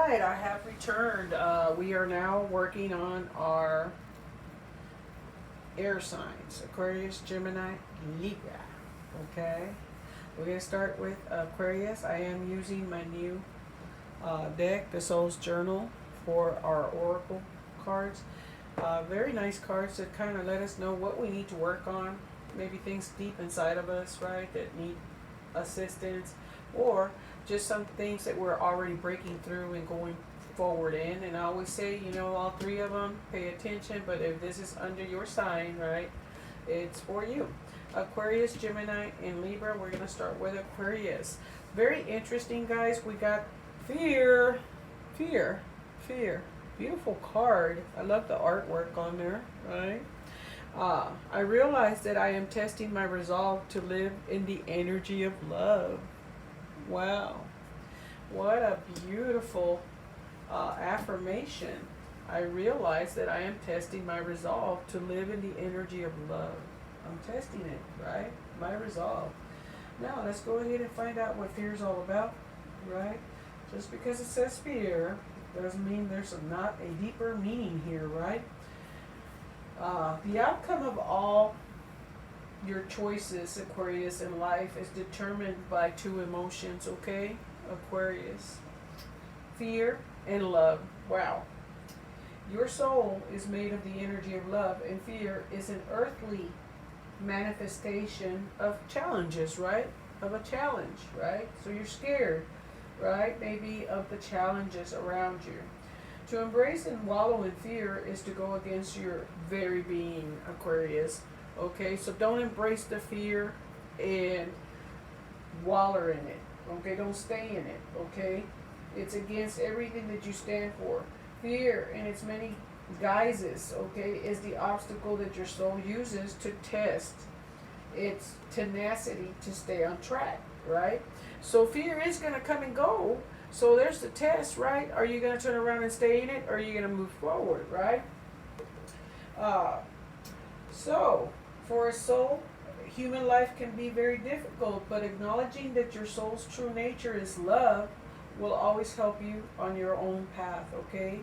right, I have returned. We are now working on our air signs: Aquarius, Gemini, Libra. Okay, we're going to start with Aquarius. I am using my new deck, the Soul's Journal, for our Oracle cards. Very nice cards that kind of let us know what we need to work on. Maybe things deep inside of us, right, that need assistance, or just some things that we're already breaking through and going forward in. And I always say, you know, all three of them, pay attention. But if this is under your sign, right, it's for you. Aquarius, Gemini, and Libra. We're going to start with Aquarius. Very interesting, guys. We got fear, fear, fear. Beautiful card. I love the artwork on there, right? I realize that I am testing my resolve to live in the energy of love. Wow. What a beautiful affirmation. I realize that I am testing my resolve to live in the energy of love. I'm testing it, right? My resolve. Now, let's go ahead and find out what fear is all about, right? Just because it says fear doesn't mean there's not a deeper meaning here, right? The outcome of all your choices, Aquarius, in life is determined by two emotions, okay? Aquarius. Fear and love. Wow. Your soul is made of the energy of love, and fear is an earthly manifestation of challenges, right? Of a challenge, right? So you're scared, right? Maybe of the challenges around you. To embrace and wallow in fear is to go against your very being, Aquarius. Okay, so don't embrace the fear and wallow in it. Okay, don't stay in it. Okay, it's against everything that you stand for. Fear, in its many guises, okay, is the obstacle that your soul uses to test its tenacity to stay on track, right? So fear is going to come and go. So there's the test, right? Are you going to turn around and stay in it, or are you going to move forward, right? So for a soul, human life can be very difficult, but acknowledging that your soul's true nature is love will always help you on your own path, okay?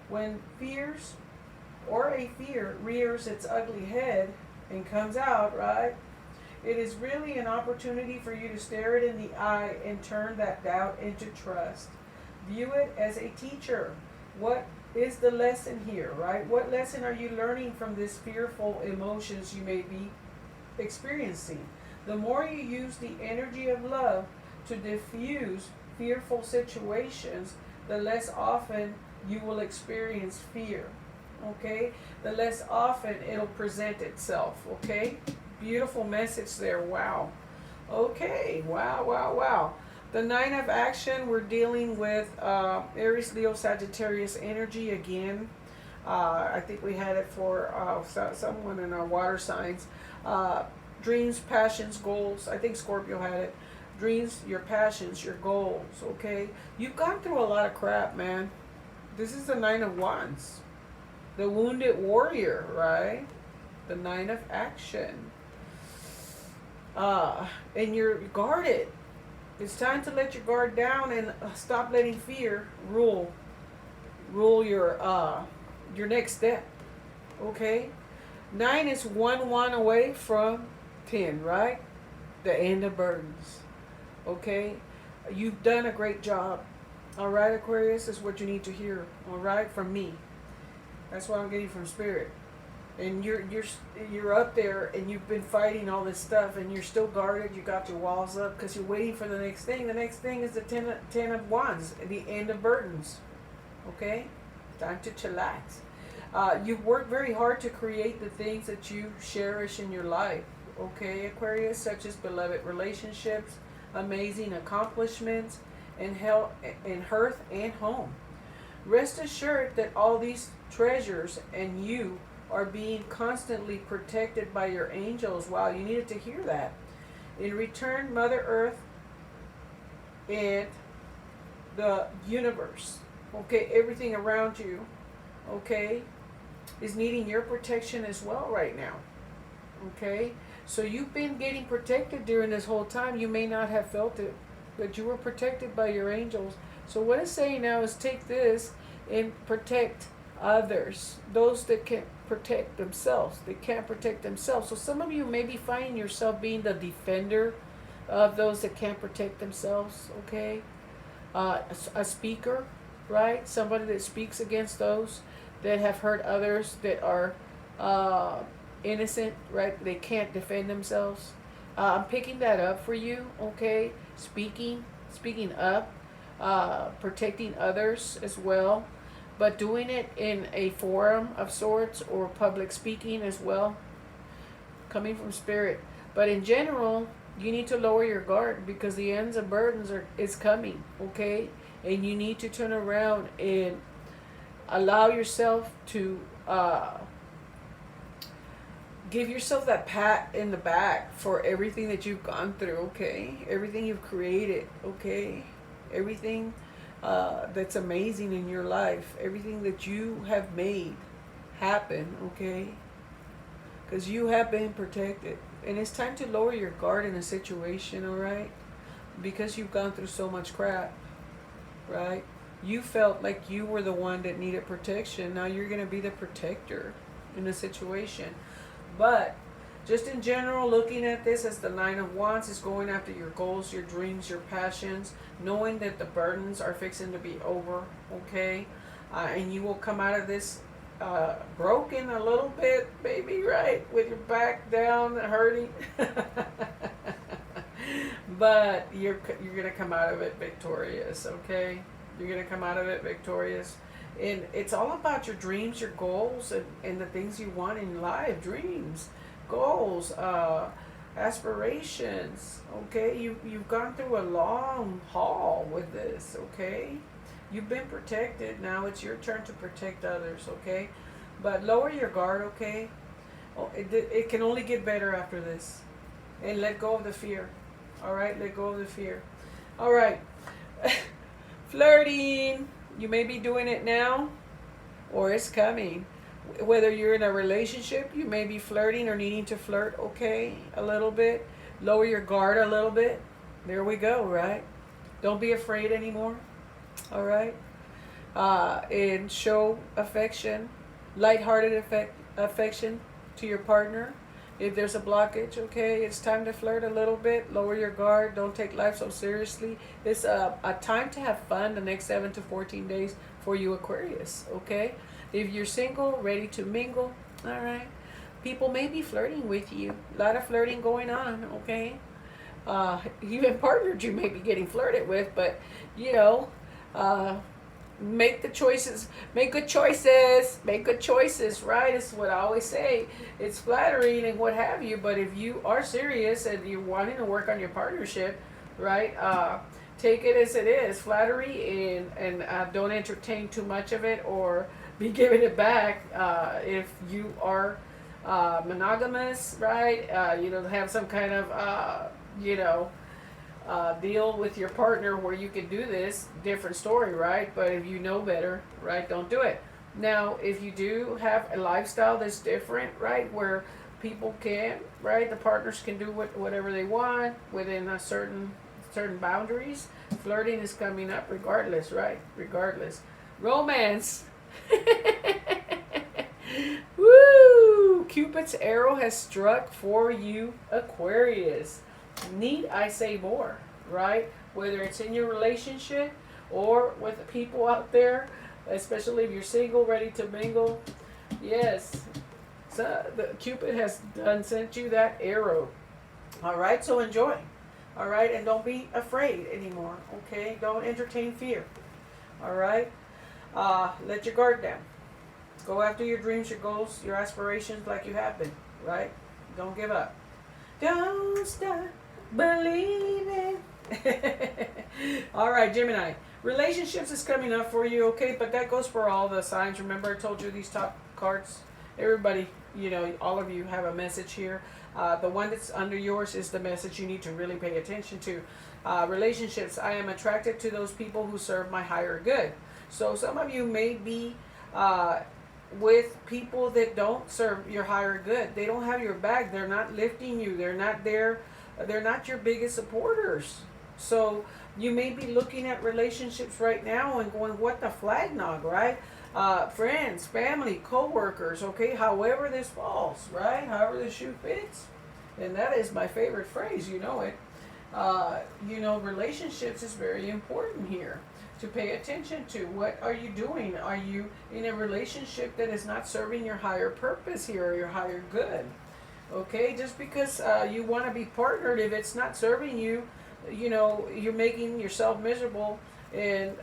When fears or a fear rears its ugly head and comes out, right, it is really an opportunity for you to stare it in the eye and turn that doubt into trust. View it as a teacher. What is the lesson here, right? What lesson are you learning from this fearful emotions you may be experiencing? The more you use the energy of love to diffuse fearful situations, the less often you will experience fear, okay? The less often it'll present itself, okay? Beautiful message there. Wow. Okay. Wow, wow, wow. The Nine of Action, we're dealing with Aries, Leo, Sagittarius energy again. I think we had it for someone in our water signs. Dreams, passions, goals. I think Scorpio had it. Dreams, your passions, your goals, okay? You've gone through a lot of crap, man. This is the Nine of Wands. The wounded warrior, right? The Nine of Action. And you're guarded. It's time to let your guard down and stop letting fear rule your next step. Okay? 9 is 1 away from 10, right? The end of burdens. Okay? You've done a great job. All right, Aquarius, is what you need to hear. All right, from me. That's what I'm getting from Spirit. And you're up there, and you've been fighting all this stuff, and you're still guarded. You got your walls up because you're waiting for the next thing. The next thing is the ten of Wands, the end of burdens. Okay, time to chillax. You've worked very hard to create the things that you cherish in your life. Okay, Aquarius, such as beloved relationships, amazing accomplishments, and health, and hearth and home. Rest assured that all these treasures and you are being constantly protected by your angels. Wow, you needed to hear that. In return, Mother Earth and the universe, okay, everything around you, okay, is needing your protection as well right now. Okay, so you've been getting protected during this whole time. You may not have felt it, but you were protected by your angels. So what it's saying now is take this and protect others, those that can't protect themselves. They can't protect themselves. So some of you may be finding yourself being the defender of those that can't protect themselves, okay? A speaker, right? Somebody that speaks against those that have hurt others that are innocent, right? They can't defend themselves. I'm picking that up for you, okay? Speaking up, protecting others as well, but doing it in a forum of sorts or public speaking as well, coming from spirit. But in general, you need to lower your guard because the ends of burdens is coming, okay? And you need to turn around and allow yourself to give yourself that pat in the back for everything that you've gone through, okay? Everything you've created, okay? Everything that's amazing in your life, everything that you have made happen, okay? Because you have been protected. And it's time to lower your guard in a situation, all right? Because you've gone through so much crap, right? You felt like you were the one that needed protection. Now you're going to be the protector in the situation. But just in general, looking at this as the Nine of Wands is going after your goals, your dreams, your passions, knowing that the burdens are fixing to be over, okay? And you will come out of this broken a little bit, baby, right? With your back down, hurting. But you're going to come out of it victorious, okay? You're going to come out of it victorious. And it's all about your dreams, your goals, and the things you want in life. Dreams, goals, aspirations, okay? You've gone through a long haul with this, okay? You've been protected. Now it's your turn to protect others, okay? But lower your guard, okay? Oh, it can only get better after this. And let go of the fear, all right? Let go of the fear. All right. Flirting. You may be doing it now or it's coming. Whether you're in a relationship, you may be flirting or needing to flirt, okay, a little bit. Lower your guard a little bit. There we go, right? Don't be afraid anymore, all right? And show affection, lighthearted affection to your partner. If there's a blockage, okay, it's time to flirt a little bit. Lower your guard. Don't take life so seriously. It's a time to have fun the next 7 to 14 days for you, Aquarius, okay? If you're single, ready to mingle, all right? People may be flirting with you. A lot of flirting going on, okay? Even partners you may be getting flirted with, but, you know, make the choices, make good choices, right? It's what I always say. It's flattering and what have you, but if you are serious and you're wanting to work on your partnership, right, take it as it is, flattery, and don't entertain too much of it or be giving it back. If you are monogamous, right, have some kind of, deal with your partner where you can do this, different story, right? But if you know better, right, don't do it. Now, if you do have a lifestyle that's different, right, where people can, right, the partners can do whatever they want within a certain boundaries, flirting is coming up regardless, right? Regardless. Romance. Woo! Cupid's arrow has struck for you, Aquarius. Need I say more, right? Whether it's in your relationship or with the people out there, especially if you're single, ready to mingle. Yes, so the Cupid has sent you that arrow. All right, so enjoy. All right, and don't be afraid anymore, okay? Don't entertain fear. All right, let your guard down. Go after your dreams, your goals, your aspirations like you have been, right? Don't give up. Don't stop believing. All right, Gemini. Relationships is coming up for you, okay? But that goes for all the signs. Remember I told you these top cards? Everybody, all of you have a message here. The one that's under yours is the message you need to really pay attention to. Relationships. I am attracted to those people who serve my higher good. So some of you may be with people that don't serve your higher good. They don't have your back. They're not lifting you. They're not there. They're not your biggest supporters. So you may be looking at relationships right now and going, what the flag nog, right? Friends, family, co-workers, okay, however this falls, right? However the shoe fits. And that is my favorite phrase, you know it. Relationships is very important here to pay attention to. What are you doing? Are you in a relationship that is not serving your higher purpose here or your higher good? Okay, just because you want to be partnered, if it's not serving you, you're making yourself miserable, and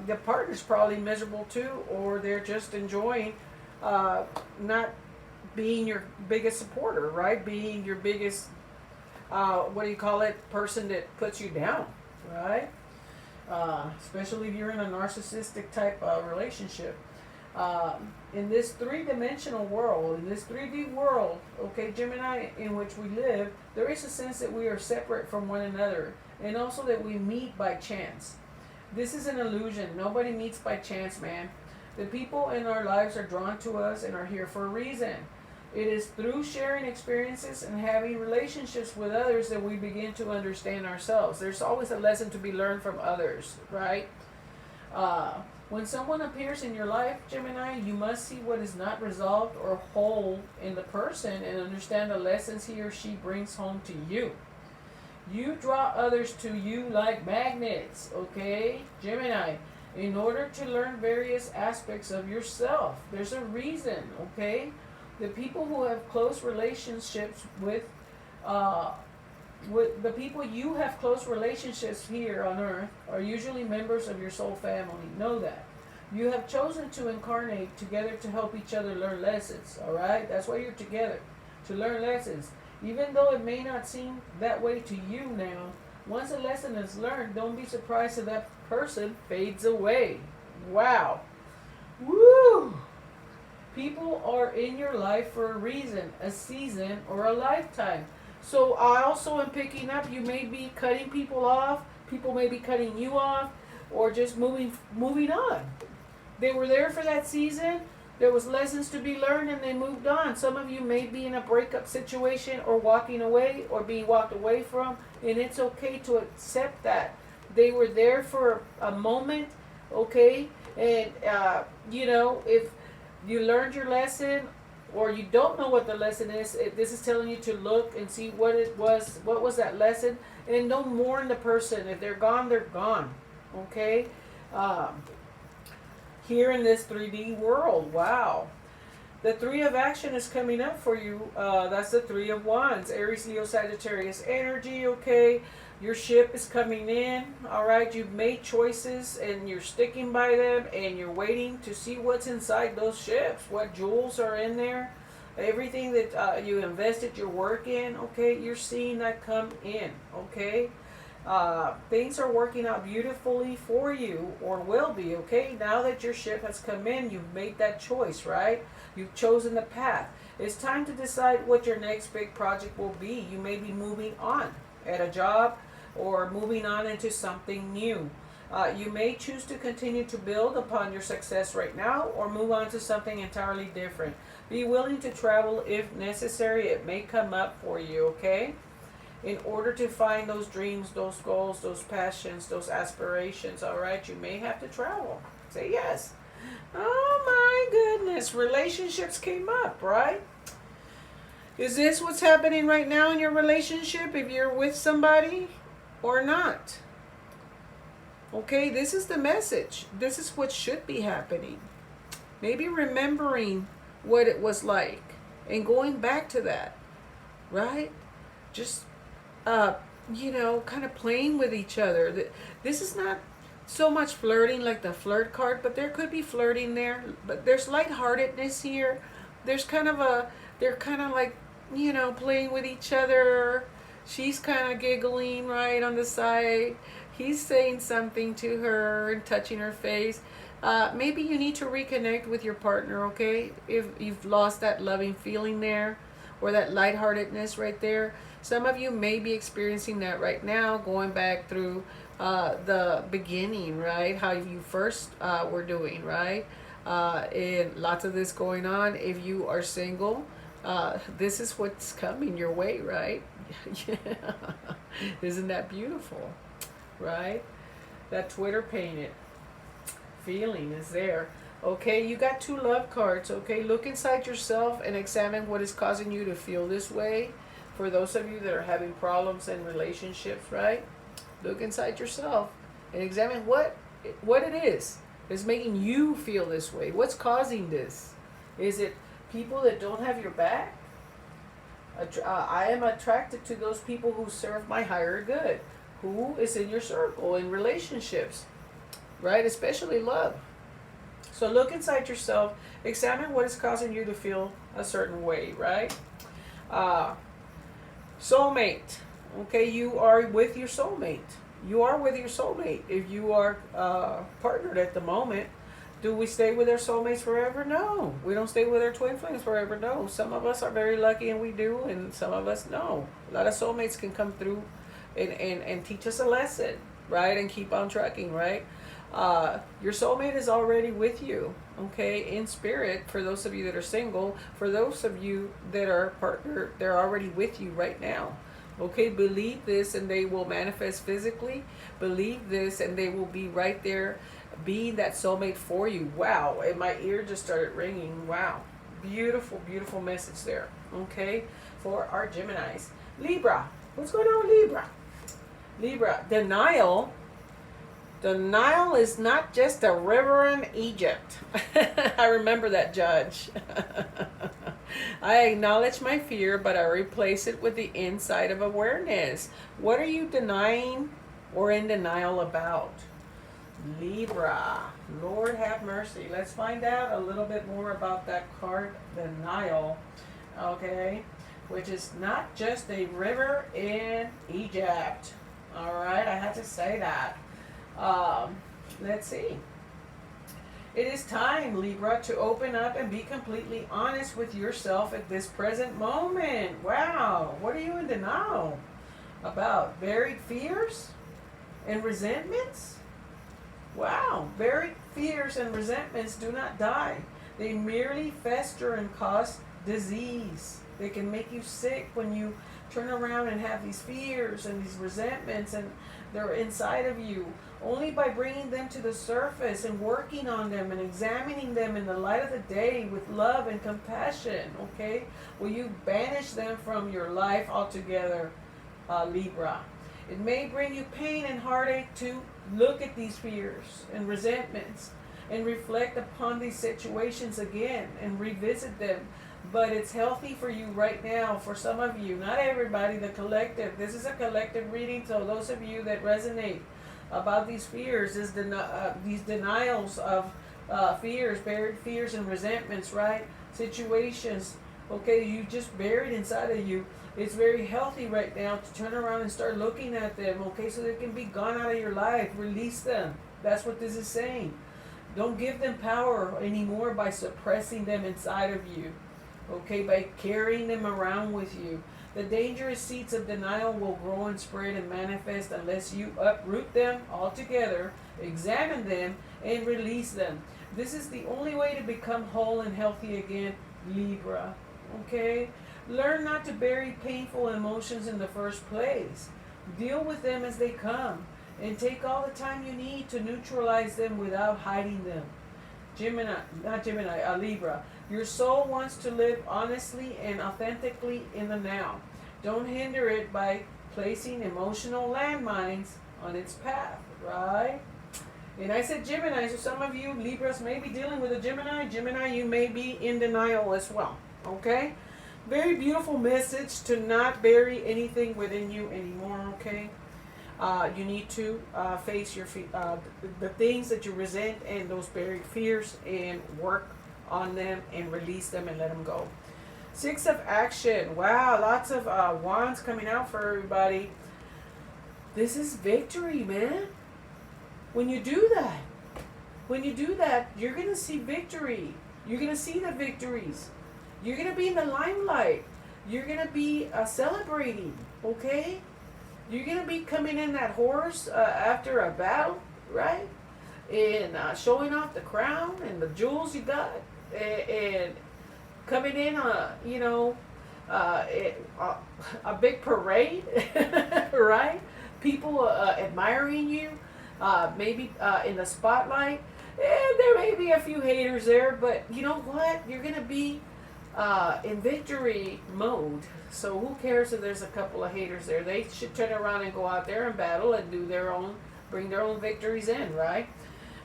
the partner's probably miserable too, or they're just enjoying not being your biggest supporter, right? Being your biggest, person that puts you down, right? Especially if you're in a narcissistic type relationship. In this three-dimensional world, in this 3D world, okay, Gemini, in which we live, there is a sense that we are separate from one another, and also that we meet by chance. This is an illusion. Nobody meets by chance, man. The people in our lives are drawn to us and are here for a reason. It is through sharing experiences and having relationships with others that we begin to understand ourselves. There's always a lesson to be learned from others, right? When someone appears in your life, Gemini, you must see what is not resolved or whole in the person and understand the lessons he or she brings home to you. You draw others to you like magnets, okay, Gemini, in order to learn various aspects of yourself. There's a reason, okay? The people who have close relationships with the people you have close relationships here on earth are usually members of your soul family. Know that. You have chosen to incarnate together to help each other learn lessons, all right? That's why you're together, to learn lessons. Even though it may not seem that way to you now, once a lesson is learned, don't be surprised if that person fades away. Wow. Woo! People are in your life for a reason, a season, or a lifetime. So I also am picking up, you may be cutting people off, people may be cutting you off, or just moving on. They were there for that season, there was lessons to be learned, and they moved on. Some of you may be in a breakup situation or walking away or being walked away from, and it's okay to accept that. They were there for a moment, okay? And, if you learned your lesson, or you don't know what the lesson is, this is telling you to look and see what it was, what was that lesson, and don't mourn the person. If they're gone, they're gone, okay? Here in this 3D world, wow. The 3 of action is coming up for you. That's the 3 of wands, Aries, Leo, Sagittarius energy, okay? Your ship is coming in, all right? You've made choices and you're sticking by them, and you're waiting to see what's inside those ships, what jewels are in there, everything that you invested your work in, okay? You're seeing that come in, okay? Things are working out beautifully for you, or will be, okay? Now that your ship has come in, you've made that choice, right? You've chosen the path. It's time to decide what your next big project will be. You may be moving on at a job or moving on into something new. You may choose to continue to build upon your success right now or move on to something entirely different. Be willing to travel if necessary. It may come up for you, okay? In order to find those dreams, those goals, those passions, those aspirations, all right? You may have to travel. Say yes. Oh my goodness. Relationships came up, right? Is this what's happening right now in your relationship, if you're with somebody or not? Okay, this is the message. This is what should be happening. Maybe remembering what it was like and going back to that, right? Just, kind of playing with each other. This is not so much flirting like the flirt card, but there could be flirting there. But there's lightheartedness here. They're kind of like, playing with each other. She's kind of giggling right on the side. He's saying something to her and touching her face. Maybe you need to reconnect with your partner, okay? If you've lost that loving feeling there, or that lightheartedness right there. Some of you may be experiencing that right now, going back through the beginning, right? How you first were doing, right? And lots of this going on. If you are single, this is what's coming your way, right? Yeah. Isn't that beautiful? right? That Twitter painted feeling is there. Okay, you got 2 love cards. Okay, look inside yourself and examine what is causing you to feel this way. For those of you that are having problems in relationships, right? Look inside yourself and examine what it is making you feel this way. What's causing this? Is it people that don't have your back? I am attracted to those people who serve my higher good. Who is in your circle in relationships, right? Especially love. So look inside yourself, examine what is causing you to feel a certain way, right? Soulmate. Okay, you are with your soulmate. You are with your soulmate. If you are partnered at the moment, do we stay with our soulmates forever? No. We don't stay with our twin flames forever. No. Some of us are very lucky and we do, and some of us no. A lot of soulmates can come through and teach us a lesson, right? And keep on trucking, right? Your soulmate is already with you, okay, in spirit. For those of you that are single, for those of you that are partnered, they're already with you right now. Okay, believe this and they will manifest physically. Believe this and they will be right there being that soulmate for you. Wow, and my ear just started ringing. Wow, beautiful, beautiful message there. Okay, for our Geminis. Libra, what's going on with Libra? Libra, denial. Denial is not just a river in Egypt. I remember that, Judge. I acknowledge my fear, but I replace it with the insight of awareness. What are you denying or in denial about? Libra, Lord have mercy. Let's find out a little bit more about that card, denial, okay, which is not just a river in Egypt. All right, I had to say that. Let's see. It is time, Libra, to open up and be completely honest with yourself at this present moment. Wow, what are you in denial about? Buried fears and resentments? Wow, buried fears and resentments do not die. They merely fester and cause disease. They can make you sick when you turn around and have these fears and these resentments, and they're inside of you. Only by bringing them to the surface and working on them and examining them in the light of the day with love and compassion, okay, will you banish them from your life altogether, Libra. It may bring you pain and heartache to look at these fears and resentments and reflect upon these situations again and revisit them. But it's healthy for you right now, for some of you, not everybody, the collective. This is a collective reading, so those of you that resonate about these fears, these denials of fears, buried fears and resentments, right? Situations, okay, you just buried inside of you. It's very healthy right now to turn around and start looking at them, okay, so they can be gone out of your life. Release them. That's what this is saying. Don't give them power anymore by suppressing them inside of you, okay, by carrying them around with you. The dangerous seeds of denial will grow and spread and manifest unless you uproot them altogether, examine them, and release them. This is the only way to become whole and healthy again, Libra, okay? Learn not to bury painful emotions in the first place. Deal with them as they come, and take all the time you need to neutralize them without hiding them. Libra. Your soul wants to live honestly and authentically in the now. Don't hinder it by placing emotional landmines on its path, right? And I said Gemini, so some of you Libras may be dealing with a Gemini. Gemini, you may be in denial as well, okay? Very beautiful message to not bury anything within you anymore, okay? You need to face your the things that you resent and those buried fears and work on them and release them and let them go. 6 of action. Wow, lots of wands coming out for everybody. This is victory, man. When you do that, you're going to see victory. You're going to see the victories. You're going to be in the limelight. You're going to be celebrating, okay? You're going to be coming in that horse after a battle, right? And showing off the crown and the jewels you got. And coming in, a big parade, right? people admiring you, maybe in the spotlight. There may be a few haters there, but you know what? You're going to be in victory mode. So who cares if there's a couple of haters there? They should turn around and go out there and battle and bring their own victories in, right?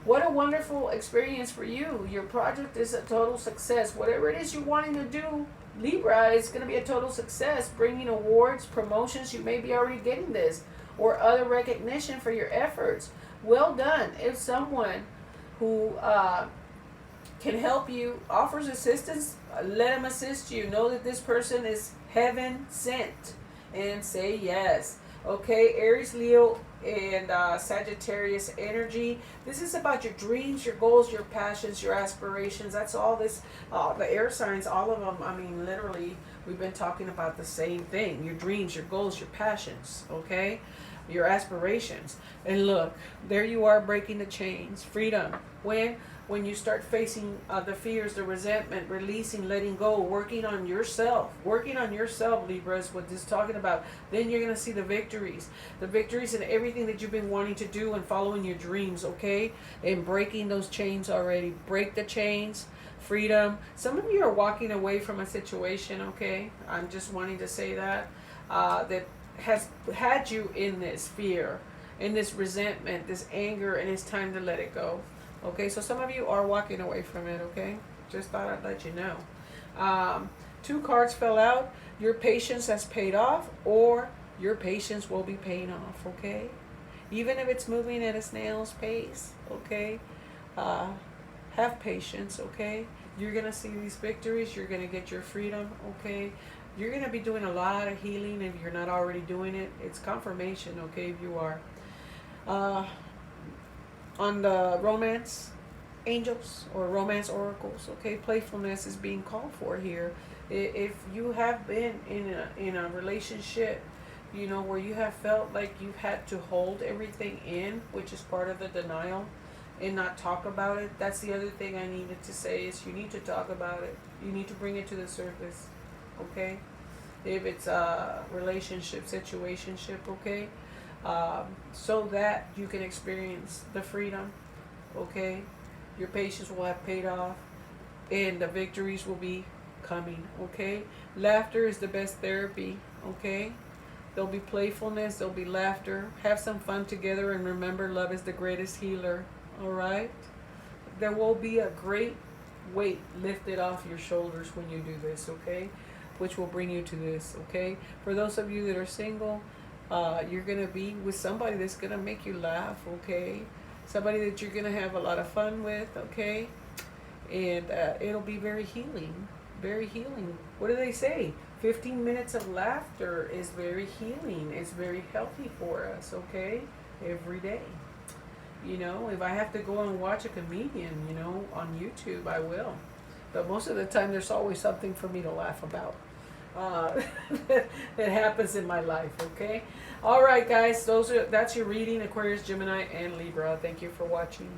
What a wonderful experience for you. Your project is a total success. Whatever it is you're wanting to do, Libra, is going to be a total success, bringing awards, promotions. You may be already getting this, or other recognition for your efforts. Well done. If someone who can help you offers assistance, let them assist you. Know that this person is heaven sent, and say yes. Okay, Aries, Leo, and Sagittarius energy. This is about your dreams, your goals, your passions, your aspirations. That's all this, the air signs, all of them. I mean, literally, we've been talking about the same thing. Your dreams, your goals, your passions, okay? Your aspirations. And look, there you are, breaking the chains. Freedom. When you start facing the fears, the resentment, releasing, letting go, working on yourself. Working on yourself, Libra, is what this is talking about. Then you're going to see the victories. The victories in everything that you've been wanting to do and following your dreams, okay? And breaking those chains already. Break the chains. Freedom. Some of you are walking away from a situation, okay? I'm just wanting to say that. That has had you in this fear, in this resentment, this anger, and it's time to let it go. Okay, so some of you are walking away from it, okay? Just thought I'd let you know. 2 cards fell out. Your patience has paid off, or your patience will be paying off, okay? Even if it's moving at a snail's pace, okay? Have patience, okay? You're going to see these victories. You're going to get your freedom, okay? You're going to be doing a lot of healing if you're not already doing it. It's confirmation, okay, if you are. On the romance angels or romance oracles, okay, playfulness is being called for here. If you have been in a relationship, you know, where you have felt like you've had to hold everything in, which is part of the denial, and not talk about it, that's the other thing I needed to say, is you need to talk about it. You need to bring it to the surface, okay? If it's a relationship, situationship, okay? So that you can experience the freedom, okay? Your patience will have paid off, and the victories will be coming, okay? Laughter is the best therapy, okay? There'll be playfulness, there'll be laughter. Have some fun together, and remember, love is the greatest healer, all right? There will be a great weight lifted off your shoulders when you do this, okay? Which will bring you to this, okay? For those of you that are single, you're going to be with somebody that's going to make you laugh, okay? Somebody that you're going to have a lot of fun with, okay? And it'll be very healing, very healing. What do they say? 15 minutes of laughter is very healing. It's very healthy for us, okay? Every day. You know, if I have to go and watch a comedian, you know, on YouTube, I will. But most of the time, there's always something for me to laugh about. That happens in my life, okay? All right, guys, that's your reading, Aquarius, Gemini, and Libra. Thank you for watching.